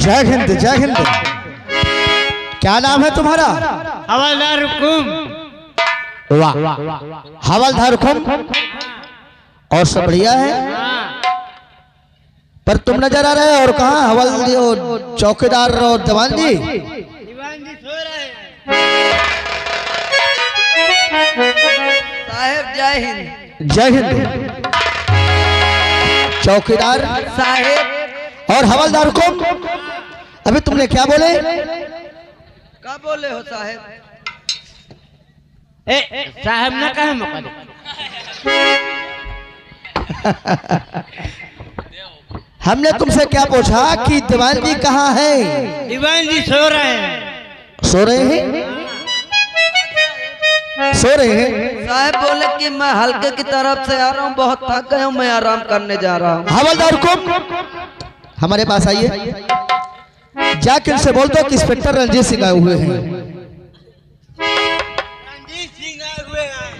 जय हिंद जय हिंद। क्या नाम है तुम्हारा? हवलदार हुकुम। वाह, हवलदार हुकुम। और सब बढ़िया है, पर तुम नजर आ रहे हो और कहाँ हवल चौकीदार और दीवान जी? दीवान जी सो रहे हैं। साहेब जय हिंद। जय हिंद। चौकीदार साहेब और हवलदार हुकुम, अभी तुमने क्या बोले? क्या बोले हो साहेब? साहब ना कहे मुकर। हमने तुमसे क्या पूछा कि दीवान जी कहाँ है? दीवान जी सो रहे हैं। सो रहे हैं? सो रहे हैं? साहेब बोले कि मैं हल्के की तरफ से आ रहा हूँ, बहुत थक गया हूँ, मैं आराम करने जा रहा हूँ। हवलदार हुकुम, हमारे पास आइए। जाके इनसे बोल दो कि इंस्पेक्टर रंजीत सिंह आए हुए हैं। रंजीत सिंह आए हुए हैं।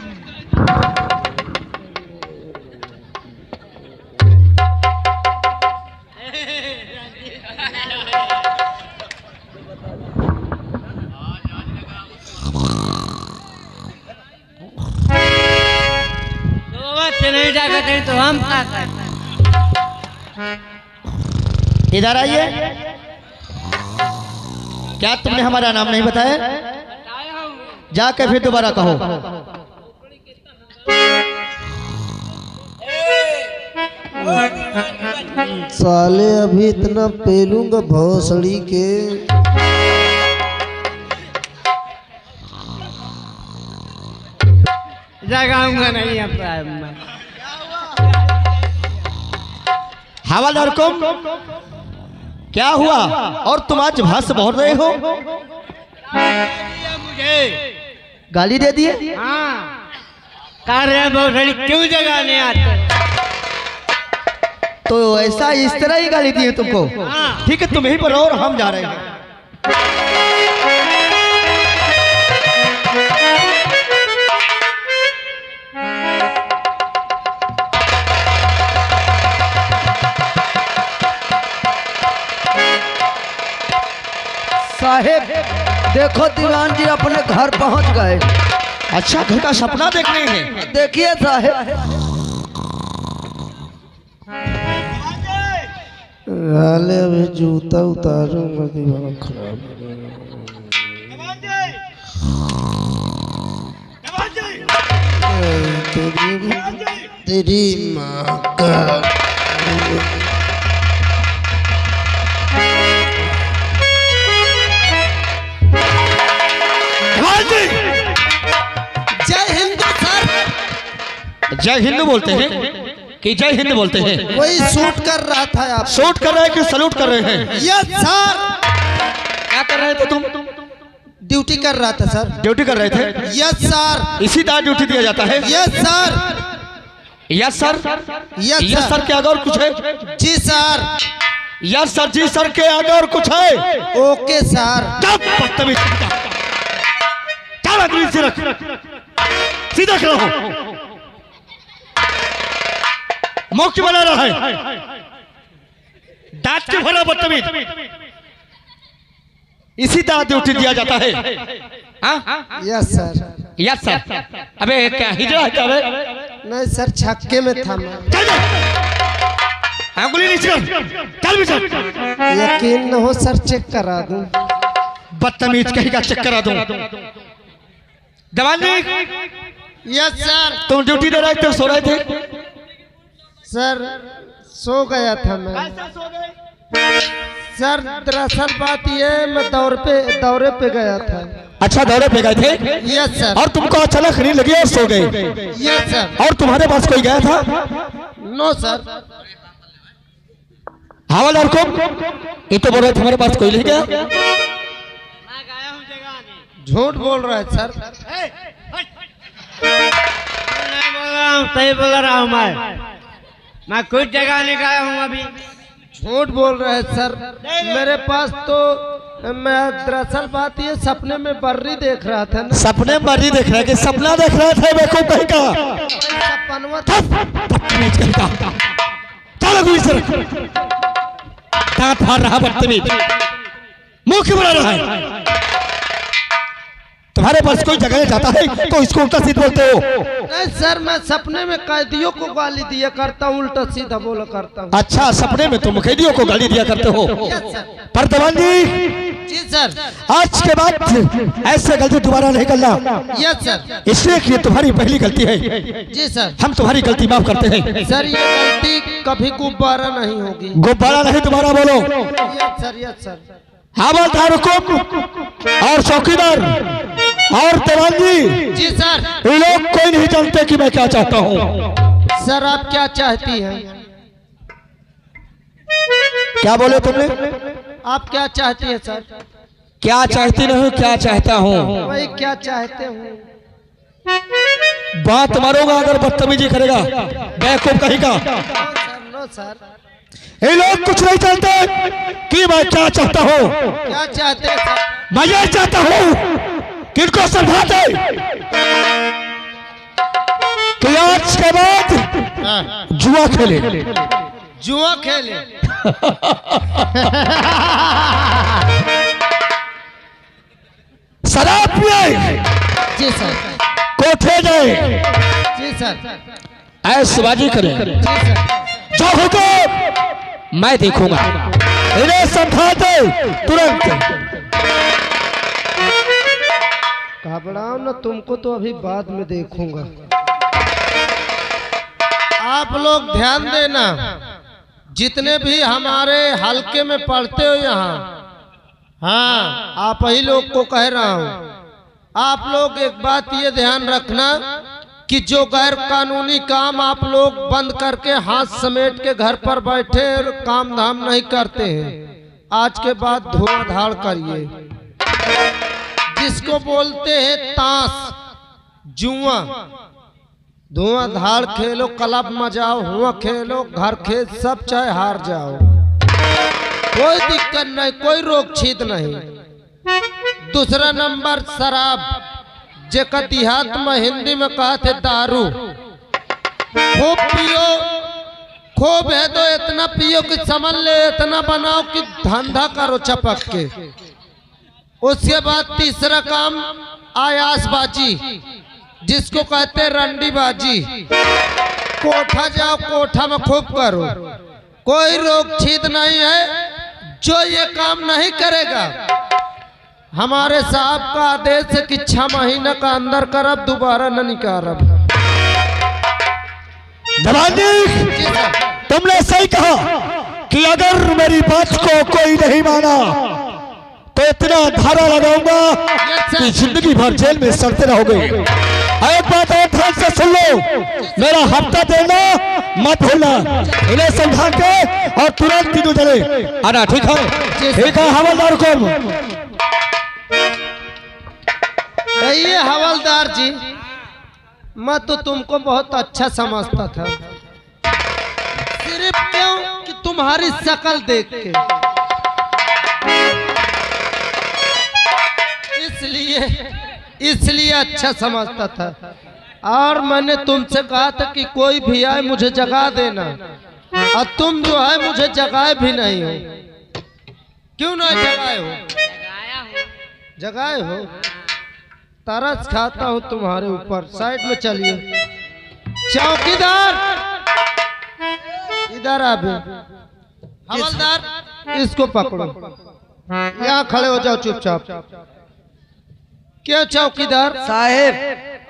नहीं जाकर तो हम क्या करें? इधर आइए। क्या तुमने हमारा नाम नहीं बताया? जाके फिर दोबारा कहो। साले अभी इतना पेलूंगा भोसड़ी के। जगाऊंगा नहीं अब। हवलदार हुकुम, क्या हुआ? और तुम आज भाष बोल रहे हो? मुझे गाली दे दिए? हाँ, कार्य बहुत क्यों जगाने आते? तो ऐसा इस तरह ही गाली दिए तुमको? ठीक है, तुम यहीं पर रहो और हम जा रहे हैं। साहेब देखो दीवान जी अपने घर पहुंच गए। अच्छा, घर का सपना देखने हैं? देखिए साहेब। साले अभी जूता उतारूंगा, दिमाग खराब हो गया। तेरी माँ का। जय हिंद सर। जय हिंद बोलते हैं कि जय हिंद बोलते हैं? वही शूट कर रहा था आप। शूट कर रहे हैं कि सलूट कर रहे हैं? Yes sir. क्या कर रहे थे तुम? ड्यूटी कर रहा था सर। ड्यूटी कर रहे थे? Yes sir. इसी तरह ड्यूटी दिया जाता है? Yes sir. Yes sir. Yes yes sir के आगे और कुछ है? जी सर। यस सर जी सर के आगे और कुछ है? Okay sir. बदतमीज, से रख, सीधा खड़ा हो। मुंह क्यों बना रहा है? दांत क्यों भरा बदतमीज? इसी तरह ड्यूटी दिया जाता है? Yes sir. Yes sir. अबे क्या हिजड़ा है क्या? नहीं सर, छक्के में था मैं। अंगुली नीचे कर, चल भी चल। यकीन न हो सर, चेक करा दूं। बदतमीज कहीं का चेक करा दूं। जवान जी। Yes sir. तुम ड्यूटी दे रहे थे, सो रहे थे? सर सो गया था मैं। सर दरअसल बात ये, मैं दौरे पे गया था। अच्छा, दौरे पे गए थे? Yes sir. और तुमको अचानक नींद लगी और सो गए? Yes sir. और तुम्हारे पास कोई गया था? No sir. हवलदार हुकुम, ये तो बोल रहे थे हमारे पास कोई नहीं गया। मैं गया हूँ जगाने। झूठ बोल रहा है सर। नहीं बोल रहा हूँ, सही बोल रहा हूँ। मैं कुछ जगाने गया हूँ अभी। झूठ बोल रहा है सर। मेरे पास तो मैं दरअसल बात ये, सपने में बर्री देख रहा था ना। सपने में बर्री देख रहे? कि सपना देख रहे थे? बेवकूफ कहीं का। सपनवा था। चलो दांत फाड़ रहा बदतमीज, मुंह क्यों बना रहा है? तुम्हारे पास कोई जगह जाता है तो इसको उल्टा सीधा बोलते हो। नहीं सर, मैं सपने में कैदियों को गाली दिया करता हूँ, उल्टा सीधा बोला करता हूँ। अच्छा, सपने में तुम कैदियों को गाली दिया करते हो। Yes sir. पर दीवान जी, जी सर। आज के बाद ऐसे गलती दोबारा नहीं करना। Yes sir. इसलिए कि ये तुम्हारी पहली गलती है। जी सर। हम तुम्हारी गलती माफ करते हैं। सर ये गलती कभी गुब्बारा नहीं होगी। गुब्बारा नहीं, दोबारा बोलो। Yes sir, yes sir. हवलदार हुकुम और चौकीदार और दीवान जी, जी सर। ये लोग कोई नहीं जानते कि मैं क्या चाहता हूँ। सर आप क्या चाहती हैं? क्या बोले तुमने? आप क्या चाहती हैं सर? क्या चाहती नहीं, क्या चाहता हूँ। वही क्या चाहते हूँ। बात मारूंगा अगर बदतमीजी करेगा, बेवकूफ कहीं का। No sir. ये लोग कुछ नहीं जानते कि मैं क्या चाहता हूँ। क्या चाहते हैं सर? मैं ये चाहता हूँ कि इनको समझा दे कि आज के बाद जुआ खेले। जुआ खेले? शराब पिए, जी सर। कोठे जाए, जी सर। ऐशबाजी करें, जी सर। जो हुकुम मैं देखूंगा। इन्हें समझा दे तुरंत। घबराओ ना, तुमको तो अभी बाद में देखूंगा। आप लोग ध्यान देना, जितने भी हमारे हलके में पढ़ते हो यहाँ, हाँ आप ही लोग को कह रहा हूँ, आप लोग एक बात ये ध्यान रखना कि जो गैर कानूनी काम आप लोग बंद करके हाथ समेट के घर पर बैठे और काम धाम नहीं करते हैं, आज के बाद धुआंधार करिए। जिसको बोलते हैं ताश, जुआ, धुआंधार खेलो, क्लब में जाओ, हुआ खेलो, घर खेत सब चाहे हार जाओ, कोई दिक्कत नहीं, कोई रोक छीत नहीं। दूसरा नंबर शराब, जेका देहात में हिंदी में कहा थे दारू, खूब पियो, खूब है तो इतना पियो कि समझ ले, इतना बनाओ कि धंधा करो चपक के। उसके बाद तीसरा काम आयासबाजी, जिसको कहते हैं रंडीबाजी, कोठा जाओ, कोठा में खूब करो, कोई रोक छीत नहीं है। जो ये काम नहीं करेगा, हमारे साहब का आदेश है कि 6 महीने का अंदर करब, दोबारा न निकारब। तुमने सही कहा कि अगर मेरी बात को कोई नहीं माना तो इतना धारा लगाऊंगा कि जिंदगी भर जेल में सड़ते रहोगे। एक बात और ध्यान से सुन लो, मेरा हफ्ता देना मत भूलना। इन्हें समझा के और तुरंत तीनों जने आना, ठीक है? ठीक है हवलदार को। ये हवलदार जी, मैं तो तुमको बहुत अच्छा समझता था, सिर्फ क्यों कि तुम्हारी शक्ल देख के, इसलिए अच्छा समझता था। और मैंने तुमसे कहा था कि कोई भी आए मुझे जगा देना, और तुम जो है मुझे जगाए भी नहीं हो। क्यों नहीं जगाए हो? जगाए हो। तरस खाता हूँ तुम्हारे ऊपर। साइड में चलिए। चौकीदार इधर आ बे। हवलदार इसको पकड़ो, यहाँ खड़े हो जाओ चुपचाप। क्या चौकीदार साहेब,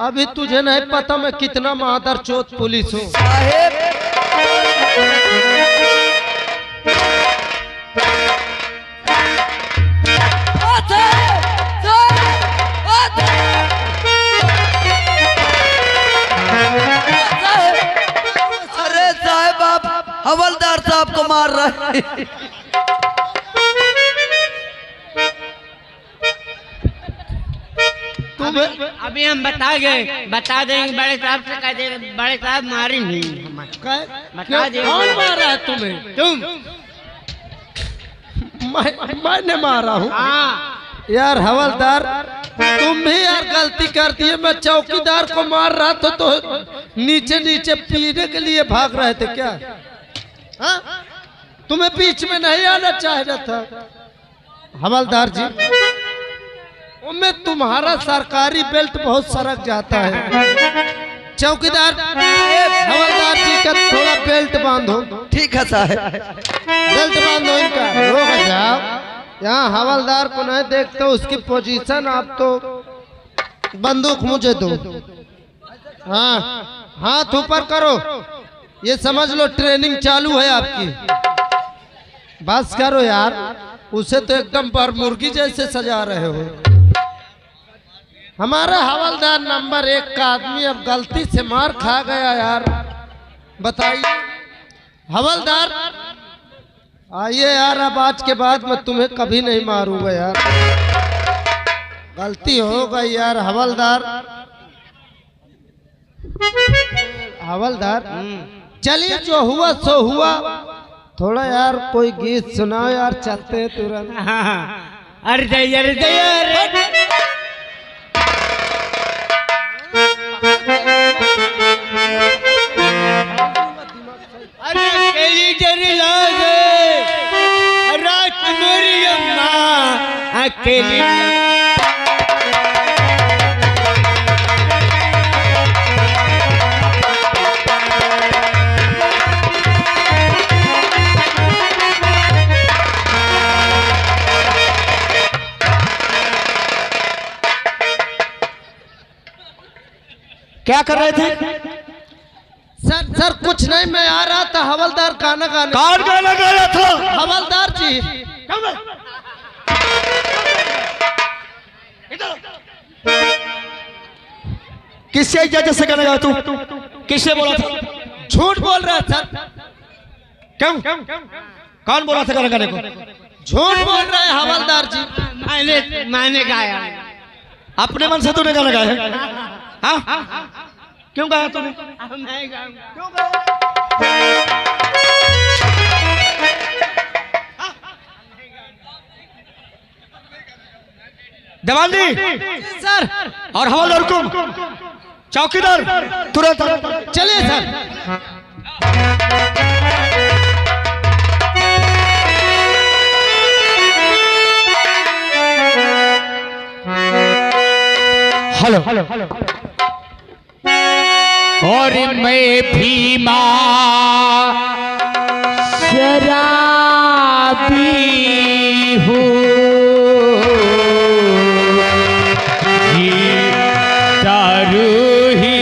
अभी तुझे नहीं पता मैं कितना मादर चोत पुलिस हूँ। साहेब अरे साहब, आप हवलदार साहब को मार रहे हैं। अभी हम बता देंगे बड़े साहब से, कह दे बड़े साहब मारी नहीं हमारे। बता दे कौन मारा है तुम्हें? तुम। मैंने मारा हूँ? हाँ। यार हवलदार, तुम भी यार गलती कर दी है। मैं चौकीदार को मार रहा था तो नीचे नीचे पीने के लिए भाग रहे थे क्या? हाँ? तुम्हें बीच में नहीं आना चाह रहा था हवलदार जी। उनमें तुम्हारा सरकारी बेल्ट बहुत सरक जाता है। चौकीदार हवलदार जी का थोड़ा बेल्ट बांधो। ठीक है साहब। बेल्ट बांधो इनका। रोक जाओ, यहाँ हवलदार को नहीं देखते उसकी पोजीशन। आप तो बंदूक मुझे दो। हाँ, हाथ ऊपर करो। ये समझ लो ट्रेनिंग चालू है आपकी। बस करो यार, उसे तो एकदम पर मुर्गी जैसे सजा रहे हो। हमारा हवलदार नंबर 1 का आदमी अब गलती से मार खा गया यार, बताइए हवलदार। आइए यार, अब आज के बाद मैं तुम्हें कभी नहीं मारूंगा यार, गलती हो गई यार हवलदार। हवलदार चलिए, जो हुआ सो हुआ। थोड़ा यार कोई गीत सुनाओ यार, चलते हैं तुरंत। अरे दैया अरे दैया अरे अकेली जरी लागे रात मेरी अम्मा अकेली। क्या कर रहे थे? सर कुछ नहीं, मैं आ रहा था हवलदार गाना गाने। कौन गाना गा रहा था? हवलदार जी। किससे इजाजत से गाना गा? तू किससे बोला था? झूठ बोल रहा सर। क्यों? कौन बोला था गाना गाने को? झूठ बोल रहा है हवलदार जी। मैंने गाया। अपने मन से तूने गाना गाया है? हाँ? क्यों गाया तूने? मैं गाऊंगा। देवानदी सर और हवलदार हुकुम, चौकीदार तुरंत चलिए सर। हेलो। और मैं भीमा शराबी हूँ, ये दारू ही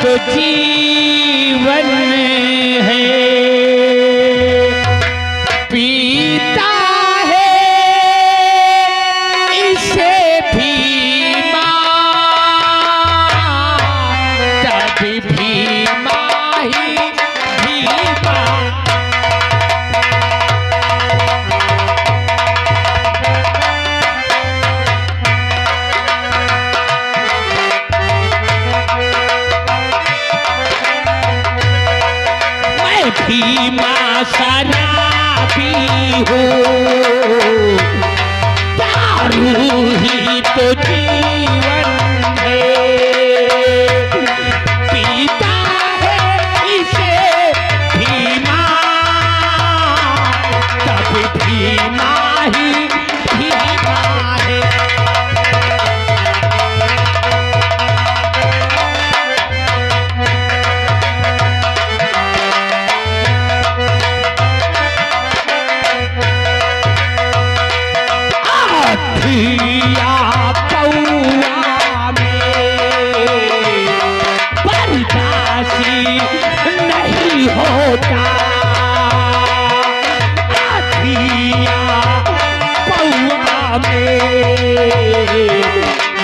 तो जीवन है। पीता है इसे भीमा तभी भीमा ही भीमा। मैं भीमा शराबी हूँ, दारू ही तो जीवन है। पीता है इसे भीमा तब भीमा ही भीमा है। आधिया पौआ में बर्दाश्ती नहीं होता। आधिया पौआ में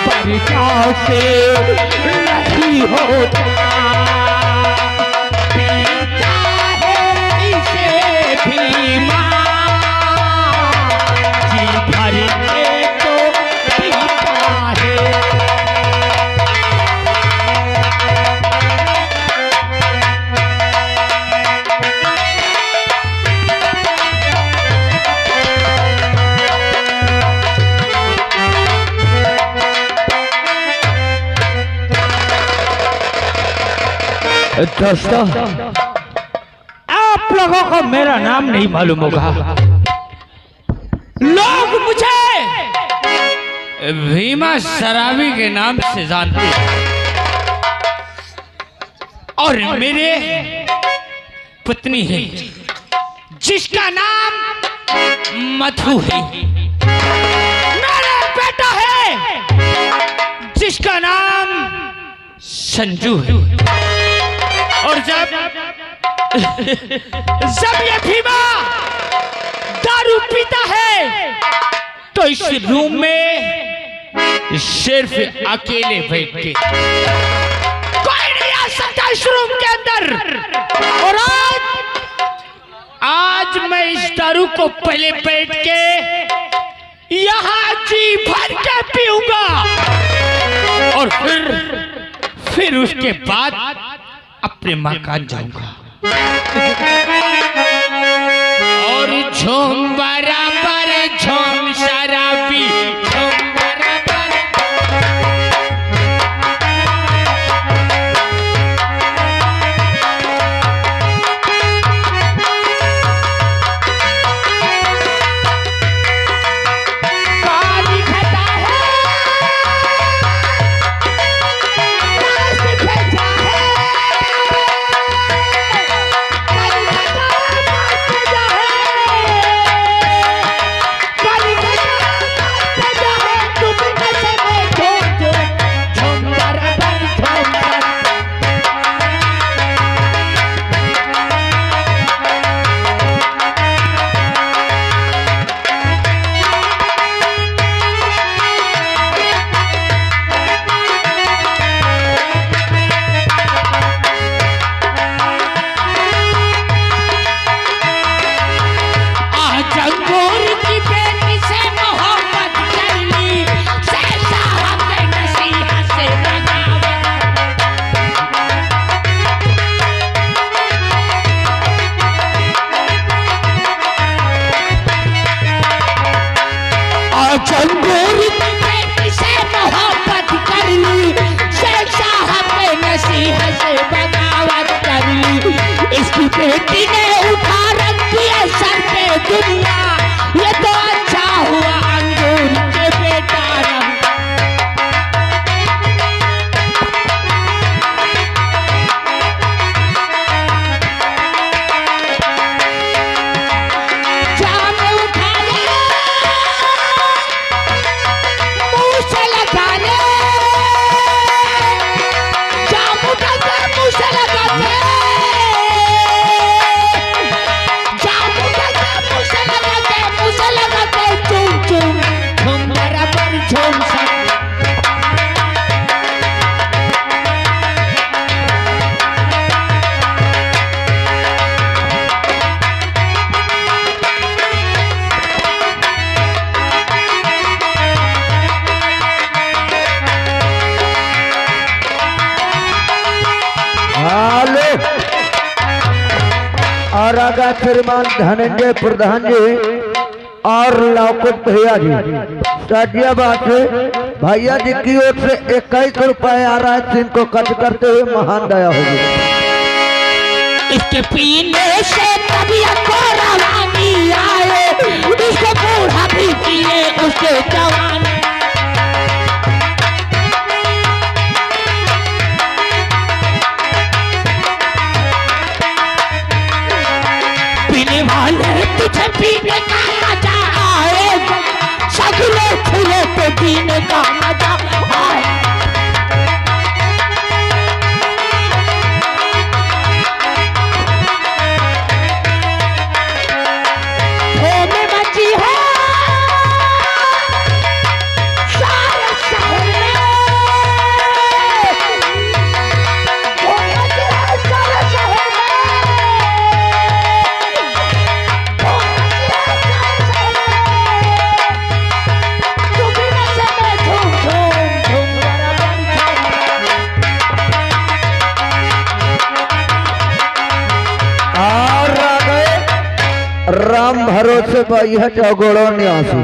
बर्दाश्ती नहीं होता। पीता है इसे भीमा जी भर के तो पीता है। दोस्तों आप लोगों को मेरा नाम नहीं मालूम होगा। लोग मुझे भीमा शराबी के नाम से जानते हैं और मेरे पत्नी है जिसका नाम मधु है। मेरा बेटा है जिसका नाम संजू है। और जब ये भीमा दारू पीता है तो इस रूम में सिर्फ अकेले बैठ के, कोई नहीं आ सकता इस रूम के अंदर। और आज मैं इस दारू को पहले बैठ के यहां जी भर के पीऊंगा और फिर उसके बाद अपने मकान जाऊंगा। और झूम बराबर झूम शराबी झूम बराबर। पानी खाता है इसकी बेटी ने उठा रखी है सर पे दुनिया। ये तो अच्छा हुआ अंगूर के बेटा जाम उठा ले मुंह से लगा ले, जाम उठा कर मुंह से लगा ले। और आगा श्रीमान धनंजय प्रधान जी और लौकुट भैया जी साजियाबाद से भैया जी की ओर से 21 रुपए आ रहा है। इनको कट करते हुए महान दया होगी। इसके पीने से तबीयत को रवानी आए, इसको बूढ़ा भी पिए उसके जवान। पीने वाले तुझे पीने का मजा आएगा, सगले खुले तो पीने का मजा आएगा। राम भरोसे भैया चौगोड़ो न्यासी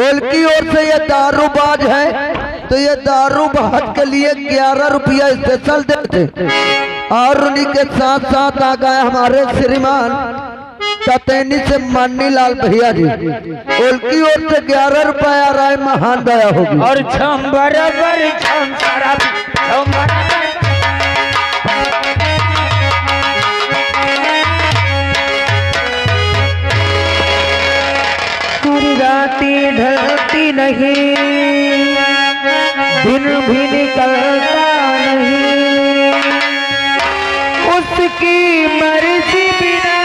उनकी ओर से ये दारूबाज है तो ये दारूबाज के लिए 11 रुपया स्पेशल देते। और उन्हीं के साथ साथ आ गए हमारे श्रीमान ततैनी से मानी लाल भैया जी, उनकी ओर से 11 रुपए आ रहा है, महान दया होगी। और छम बराबर छम सारा छम बराबर राती ढलती नहीं, दिन भी निकलता नहीं, उसकी मर्जी बिना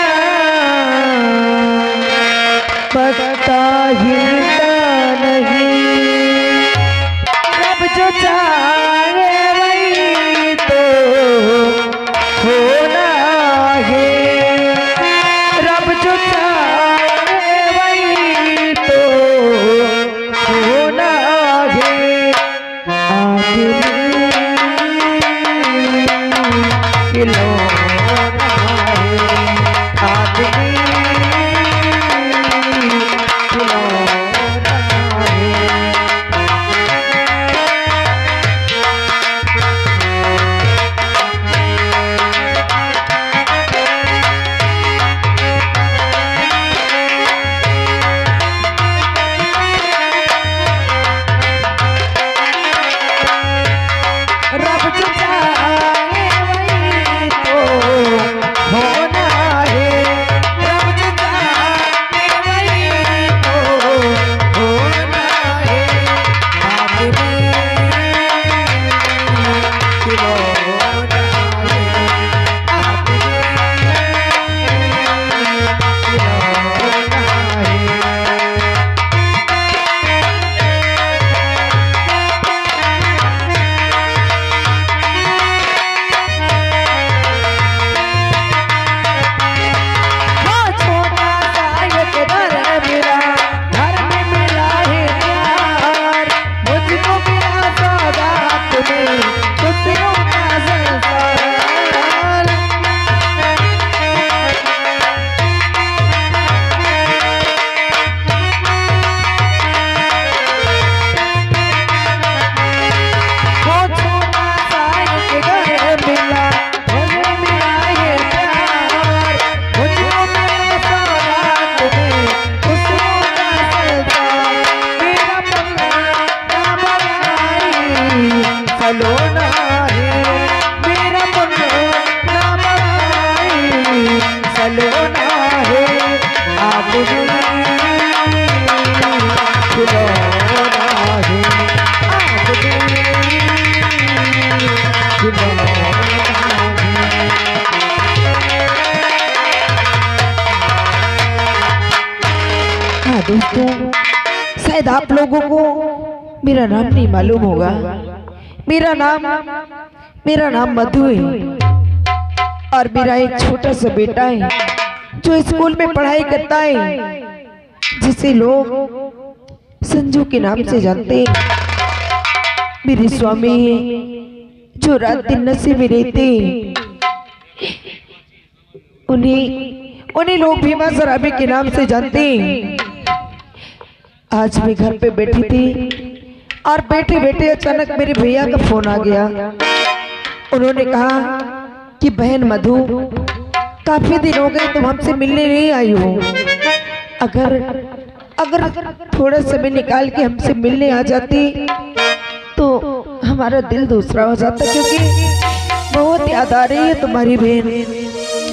पता हिलता नहीं। रब जो चाहे वही तो होना है, रब जो चाहे वही तो होना है। आदमी खिलौना है, आदमी खिलौना है। रब जो चाहे वही तो होना है, रब जो चाहे वही तो होना है। आदमी खिलौना है, आदमी खिलौना है। छोटा सा एक घर मिला, घर में मिला है प्यार, मुझको मिला सौगात में खुशियों का संसार। वो छोटा सा एक घर मिला, मुझे मिला है प्यार, मुझको मिला सौगात में खुशियों का संसार। मेरा पन्ना ना बढ़ाई सलोना है, मेरा पन्ना ना बढ़ाई सलोना है। आदमी खिलौना है, आदमी खिलौना है। हाँ दोस्तों, शायद आप लोगों को मेरा नाम नहीं मालूम होगा। मेरा नाम मधु है और मेरा एक छोटा सा बेटा है जो स्कूल में पढ़ाई करता है, जिसे लोग संजू के नाम से जानते हैं। मेरे स्वामी हैं जो रात दिन नशे में रहते हैं, उन्हें लोग भीमा शराबी के नाम से जानते हैं। आज मैं घर पे बैठी थी और बैठे बैठे अचानक मेरे भैया का फोन आ गया। उन्होंने कहा कि बहन मधु, काफी दिन हो गए तुम हमसे मिलने नहीं आई हो, अगर थोड़ा समय निकाल के हमसे मिलने आ जाती तो हमारा दिल दूसरा हो जाता, क्योंकि बहुत याद आ रही है तुम्हारी बहन।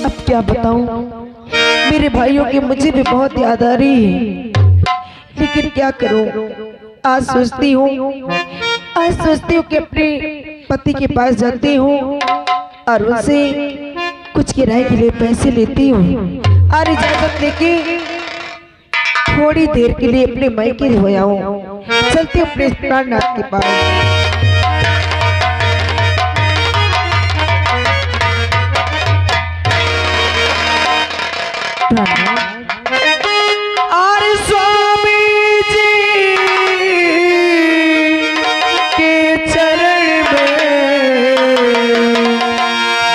अब क्या बताऊं, मेरे भाइयों की मुझे भी बहुत याद आ रही है, लेकिन क्या करूं। आज सोचती हूँ कि अपने पति के पास जाती हूँ और उनसे कुछ किराए के लिए पैसे लेती हूँ और इजाजत लेके थोड़ी देर के लिए अपने मायके हो आऊं। चलती हूँ अपने प्राणनाथ के पास। और स्वामी जी के चरण में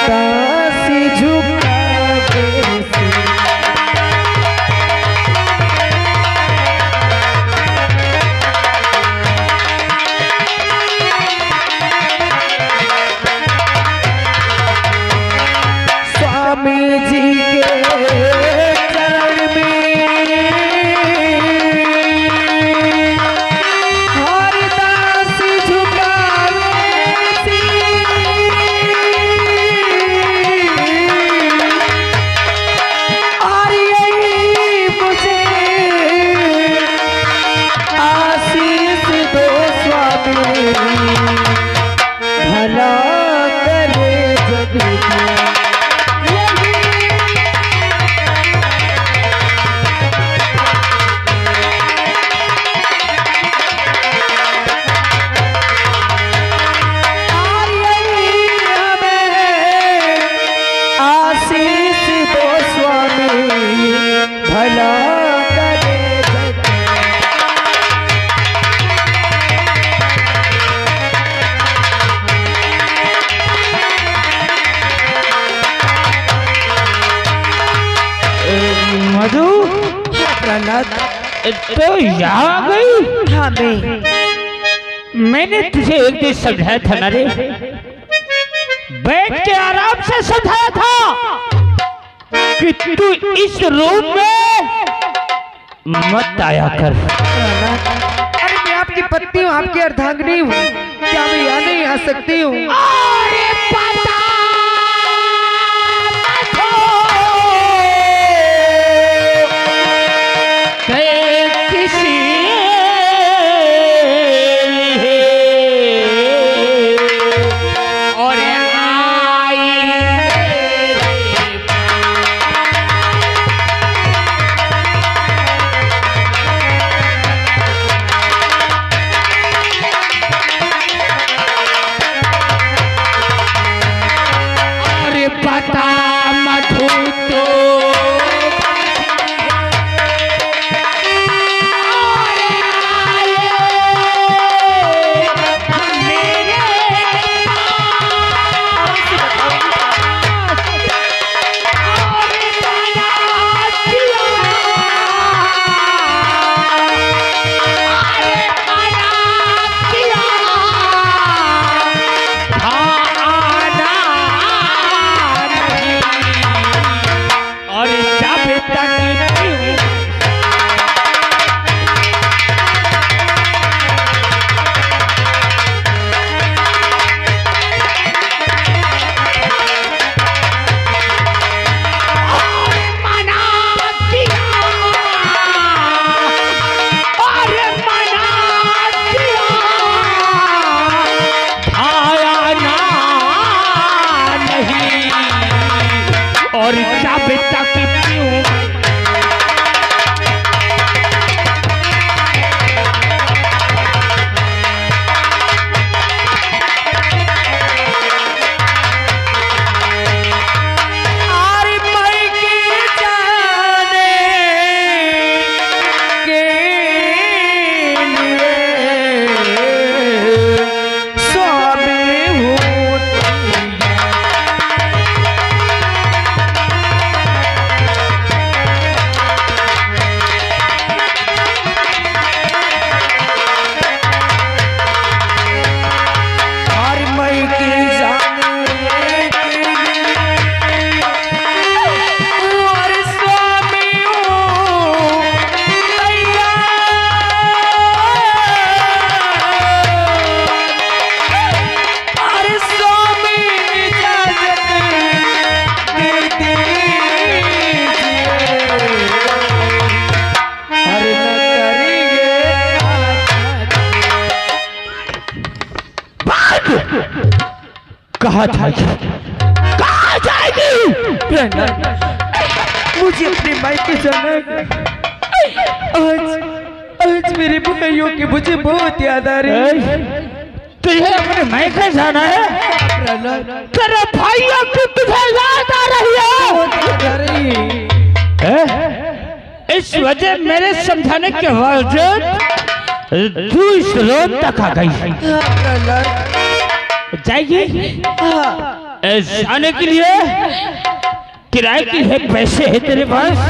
दासी झुकावे से प्रहलाद। तो यहाँ आ गई। हाँ मैं मैंने तुझे एक दिन समझाया था ना रे, बैठ के आराम से समझाया था कि तू इस रूम में मत आया कर। अरे मैं आपकी पत्नी हूँ, आपकी अर्धांगिनी हूँ, क्या मैं यहाँ नहीं आ सकती हूँ? अरे पता किसी और पता मधु तो और चाबे तक पीऊं। कहाँ जाएगी? मुझे अपने मायके जाना है। आज मेरे भाइयों की मुझे बहुत याद आ रही है। तुझे अपने मायके जाना है? तेरे भाइयों की तुझे याद आ रही है? इस वजह मेरे समझाने के बावजूद तू इस रोड तक आ गई। जाएगी? जाने के लिए किराए के लिए पैसे है तेरे पास?